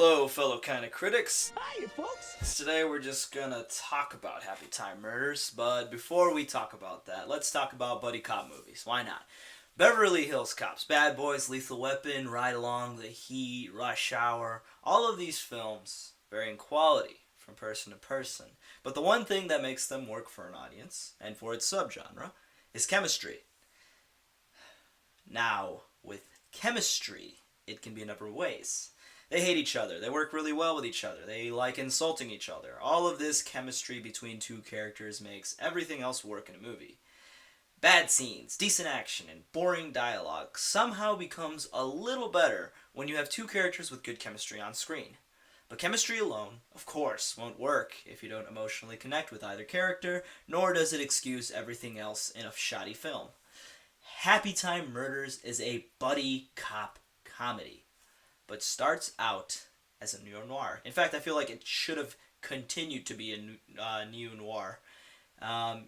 Hello, fellow kind of critics. Hiya, folks. Today we're just gonna talk about Happytime murders, but before we talk about that, let's talk about buddy cop movies. Why not? Beverly Hills Cops, Bad Boys, Lethal Weapon, Ride Along, The Heat, Rush Hour, all of these films vary in quality from person to person. But the one thing that makes them work for an audience, and for its subgenre, is chemistry. Now, with chemistry, it can be a number of ways. They hate each other. They work really well with each other. They like insulting each other. All of this chemistry between two characters makes everything else work in a movie. Bad scenes, decent action, and boring dialogue somehow becomes a little better when you have two characters with good chemistry on screen. But chemistry alone, of course, won't work if you don't emotionally connect with either character, nor does it excuse everything else in a shoddy film. Happytime Murders is a buddy cop comedy, but starts out as a neo-noir. In fact, I feel like it should have continued to be a neo-noir.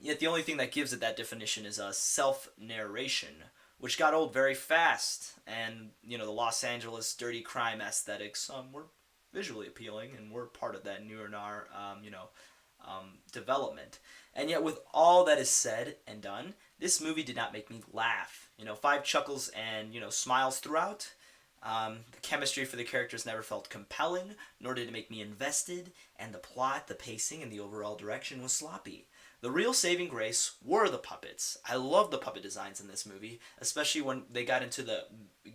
Yet the only thing that gives it that definition is a self-narration, which got old very fast. And, the Los Angeles dirty crime aesthetics were visually appealing and were part of that neo-noir, development. And yet with all that is said and done, this movie did not make me laugh. 5 chuckles and, smiles throughout. The chemistry for the characters never felt compelling, nor did it make me invested, and the plot, the pacing, and the overall direction was sloppy. The real saving grace were the puppets. I love the puppet designs in this movie, especially when they got into the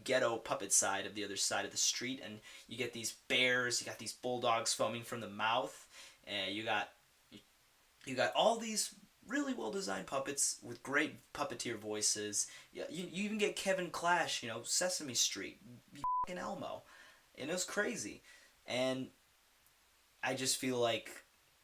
ghetto puppet side of the other side of the street, and you get these bears, you got these bulldogs foaming from the mouth, and you got all these really well-designed puppets with great puppeteer voices. You even get Kevin Clash, Sesame Street, fucking Elmo. And it was crazy. And I just feel like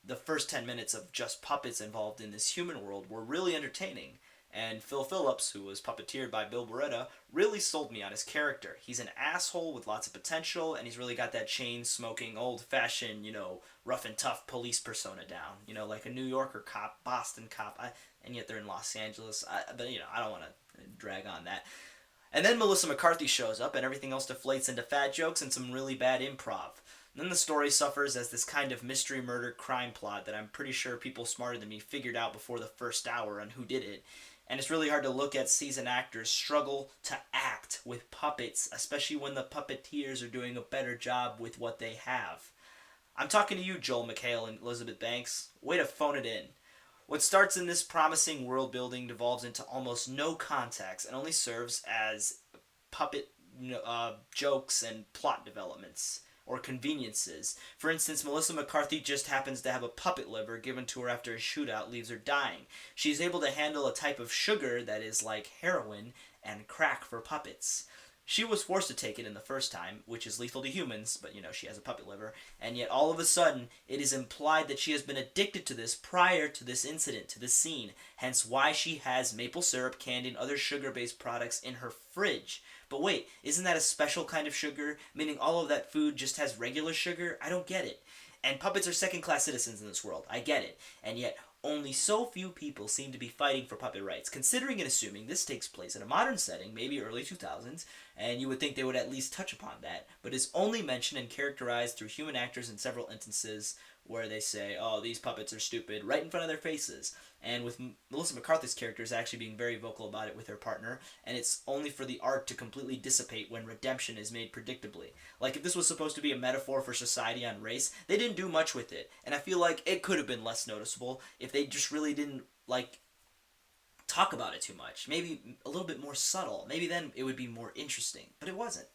the first 10 minutes of just puppets involved in this human world were really entertaining. And Phil Phillips, who was puppeteered by Bill Beretta, really sold me on his character. He's an asshole with lots of potential, and he's really got that chain-smoking, old-fashioned, rough and tough police persona down. Like a New Yorker cop, Boston cop, and yet they're in Los Angeles. But I don't want to drag on that. And then Melissa McCarthy shows up, and everything else deflates into fat jokes and some really bad improv. And then the story suffers as this kind of mystery murder crime plot that I'm pretty sure people smarter than me figured out before the first hour on who did it. And it's really hard to look at seasoned actors struggle to act with puppets, especially when the puppeteers are doing a better job with what they have. I'm talking to you, Joel McHale and Elizabeth Banks. Way to phone it in. What starts in this promising world building devolves into almost no context and only serves as puppet jokes and plot developments or conveniences. For instance, Melissa McCarthy just happens to have a puppet liver given to her after a shootout leaves her dying. She's able to handle a type of sugar that is like heroin and crack for puppets. She was forced to take it in the first time, which is lethal to humans, but she has a puppet liver, and yet all of a sudden it is implied that she has been addicted to this prior to this incident, to this scene, hence why she has maple syrup, candy, and other sugar-based products in her fridge. But wait, isn't that a special kind of sugar, meaning all of that food just has regular sugar? I don't get it. And puppets are second-class citizens in this world, I get it, and yet only so few people seem to be fighting for puppet rights, considering and assuming this takes place in a modern setting, maybe early 2000s, and you would think they would at least touch upon that, but is only mentioned and characterized through human actors in several instances where they say, oh, these puppets are stupid, right in front of their faces. And with Melissa McCarthy's character is actually being very vocal about it with her partner, and it's only for the art to completely dissipate when redemption is made predictably. Like, if this was supposed to be a metaphor for society on race, they didn't do much with it, and I feel like it could have been less noticeable if they just really didn't, talk about it too much. Maybe a little bit more subtle. Maybe then it would be more interesting, but it wasn't.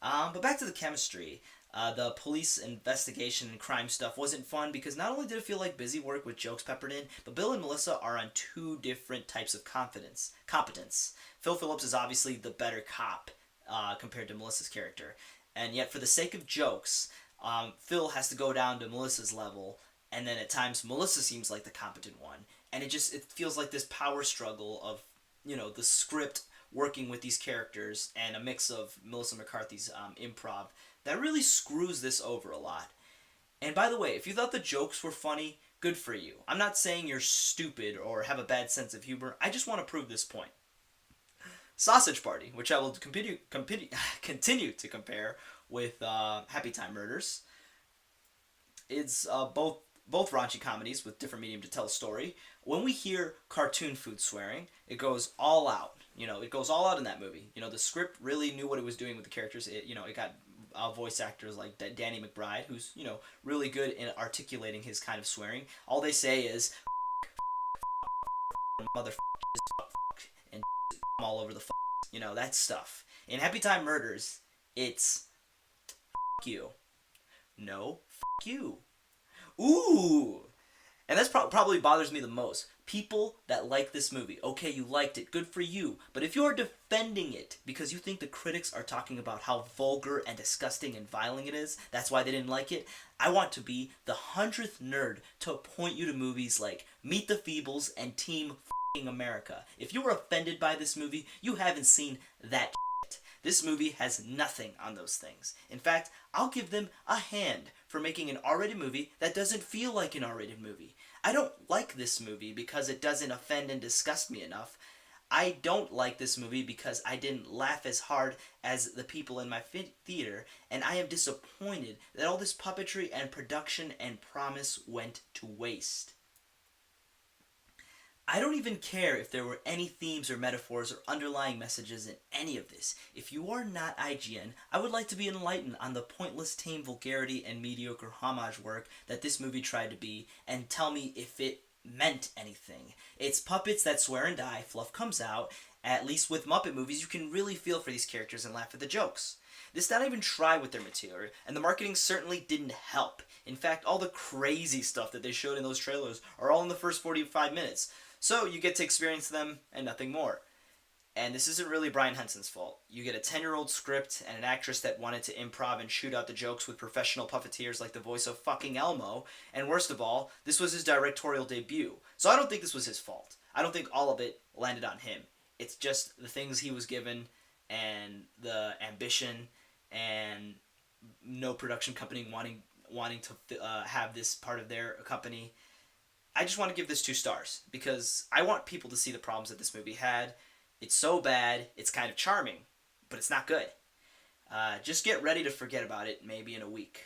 But back to the chemistry. The police investigation and crime stuff wasn't fun because not only did it feel like busy work with jokes peppered in, but Bill and Melissa are on two different types of competence. Phil Phillips is obviously the better cop compared to Melissa's character. And yet for the sake of jokes, Phil has to go down to Melissa's level, and then at times Melissa seems like the competent one. And it feels like this power struggle of, the script working with these characters and a mix of Melissa McCarthy's improv that really screws this over a lot. And by the way, if you thought the jokes were funny, good for you. I'm not saying you're stupid or have a bad sense of humor. I just want to prove this point. Sausage Party, which I will continue to compare, with Happytime Murders. It's both raunchy comedies with different medium to tell a story. When we hear cartoon food swearing, it goes all out. It goes all out in that movie. The script really knew what it was doing with the characters. It got voice actors like Danny McBride, who's really good in articulating his kind of swearing. All they say is mother and all over the that stuff. In Happy Time Murders, it's you. No, you. Ooh. And that's probably bothers me the most. People that like this movie, okay, you liked it, good for you. But if you're defending it because you think the critics are talking about how vulgar and disgusting and violent it is, that's why they didn't like it, I want to be the 100th nerd to point you to movies like Meet the Feebles and Team America. If you were offended by this movie, you haven't seen that shit. This movie has nothing on those things. In fact, I'll give them a hand for making an R-rated movie that doesn't feel like an R-rated movie. I don't like this movie because it doesn't offend and disgust me enough. I don't like this movie because I didn't laugh as hard as the people in my theater, and I am disappointed that all this puppetry and production and promise went to waste. I don't even care if there were any themes or metaphors or underlying messages in any of this. If you are not IGN, I would like to be enlightened on the pointless, tame vulgarity and mediocre homage work that this movie tried to be, and tell me if it meant anything. It's puppets that swear and die, fluff comes out. At least with Muppet movies, you can really feel for these characters and laugh at the jokes. This did not even try with their material, and the marketing certainly didn't help. In fact, all the crazy stuff that they showed in those trailers are all in the first 45 minutes. So you get to experience them and nothing more. And this isn't really Brian Henson's fault. You get a 10-year-old script and an actress that wanted to improv and shoot out the jokes with professional puppeteers like the voice of fucking Elmo. And worst of all, this was his directorial debut. So I don't think this was his fault. I don't think all of it landed on him. It's just the things he was given and the ambition and no production company wanting to have this part of their company. I just want to give this 2 stars because I want people to see the problems that this movie had. It's so bad, it's kind of charming, but it's not good. Just get ready to forget about it maybe in a week.